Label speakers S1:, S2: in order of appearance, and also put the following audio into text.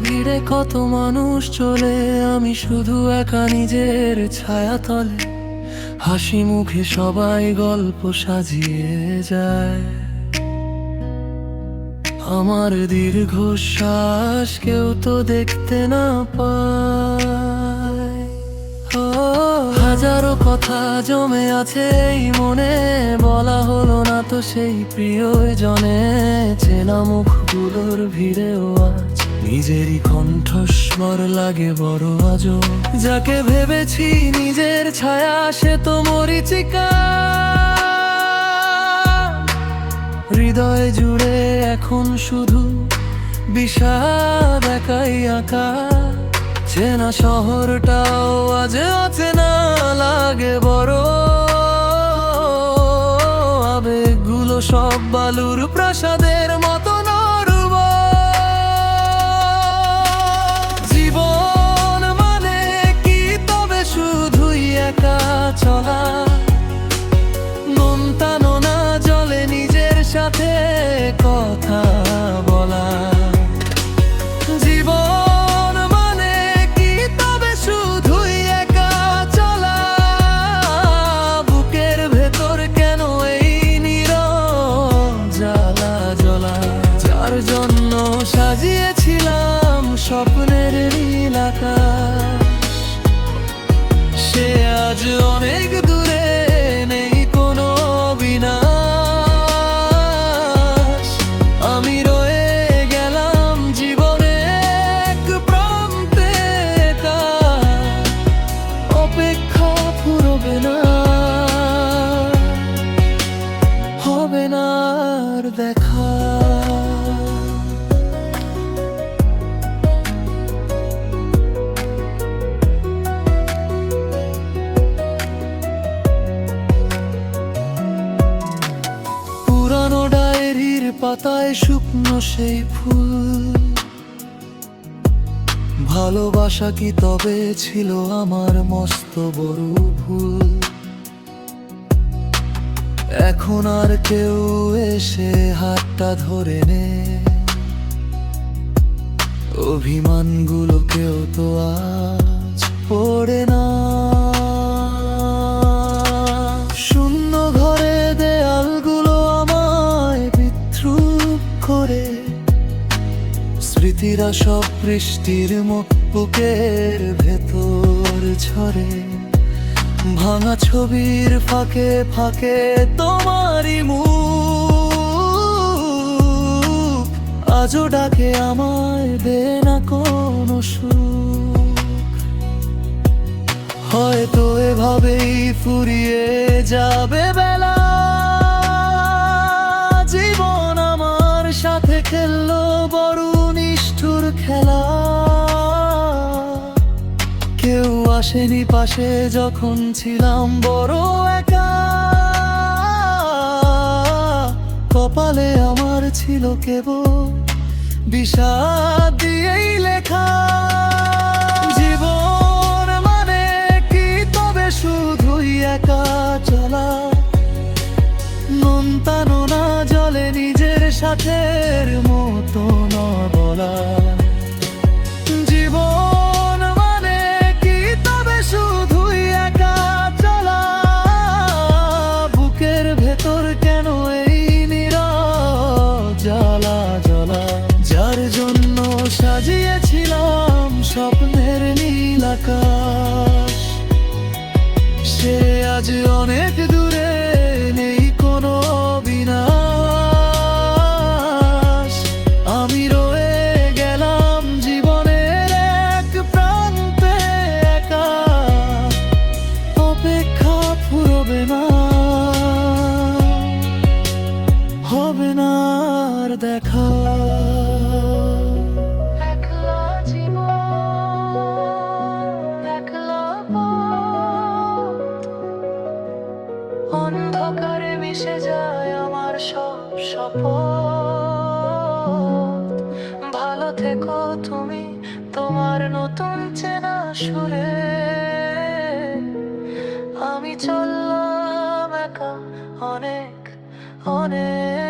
S1: ভিড়ে কত মানুষ চলে, আমি শুধু একা নিজের ছায়া তলে। হাসি মুখে সবাই গল্প সাজিয়ে যায়, আমার দীর্ঘশ্বাস কেউ তো দেখতে না পায়। হাজারো কথা জমে আছে এই মনে, বলা হলো না তো সেই প্রিয়জনে। চেনা মুখগুলোর ভিড়েও আজ নিজেরই কণ্ঠস্বর লাগে বড় আজও। যাকে ভেবেছি নিজের ছায়া সে তো মরীচিকা, হৃদয় জুড়ে এখন শুধু বিষাদ একাই আঁকা। চেনা শহরটাও আজ অচেনা লাগে বড়, আবেগগুলো সব বালুর প্রাসাদের মতো নড়ব। জীবন মানে কি তবে শুধুই একা চলা, নোনতানো না জলে নিজের সাথে কথা বলা। জীবন মানে কি তবে শুধুই একা চলা, বুকের ভেতর কেন এই নীরব জ্বালা জ্বলা। যার জন্য সাজিয়েছিলাম স্বপ্নের নীল আকাশ, সে আজ অনেক দূরে, নেই কোনো বিনাশ। আমি রয়ে গেলাম জীবনে এক প্রান্তে একা, অপেক্ষা ফুরবে না, হবে না আর দেখা। পুরানো ডায়েরির পাতায় শুকনো সেই ফুল, ভালোবাসা কি তবে ছিল আমার মস্ত বড় ভুল। এখন আর কেউ এসে হাতটা ধরে নে, অভিমানগুলো কেউ তো আজ পড়ে না। শূন্য ঘরে দেয়ালগুলো আমায় বিদ্রূপ করে, স্মৃতিরা সব বৃষ্টির মুখ বুকের ভেতর ঝরে। ভাঙা ছবির ফাঁকে ফাঁকে তোমারই মুখ আজও ডাকে আমায়, দে না কোনো সুখ। হয়তো এভাবেই ফুরিয়ে যাবে বেলা, জীবন আমার সাথে খেললো বড় নিষ্ঠুর খেলা। কেউ আসেনি পাশে যখন ছিলাম বড় একা, কপালে আমার ছিল কেবল বিষাদ দিয়েই লেখা। জীবন মানে কি তবে শুধুই একা চলা, নোনতানো না জলে নিজের সাথের মতো না বলা। জীবন মানে কি তবে শুধুই একা চলা, বুকের ভেতর কেন এই নীরব জ্বালা জ্বলা। যার জন্য সাজিয়েছিলাম স্বপ্নের নীল আকাশ, সে আজ অনেক দূরে, নেই কোনো বিনাশ। আমি রয়ে গেলাম জীবনের এক প্রান্তে একা, অপেক্ষা ফুরবে না, হবে না আর দেখা। একলা জীবন, একলা পথ, অন্ধকারে মিশে যায় আমার সব শপথ। ভালো থেকো তুমি তোমার নতুন চেনা সুরে, আমি চললাম একা অনেক অনেক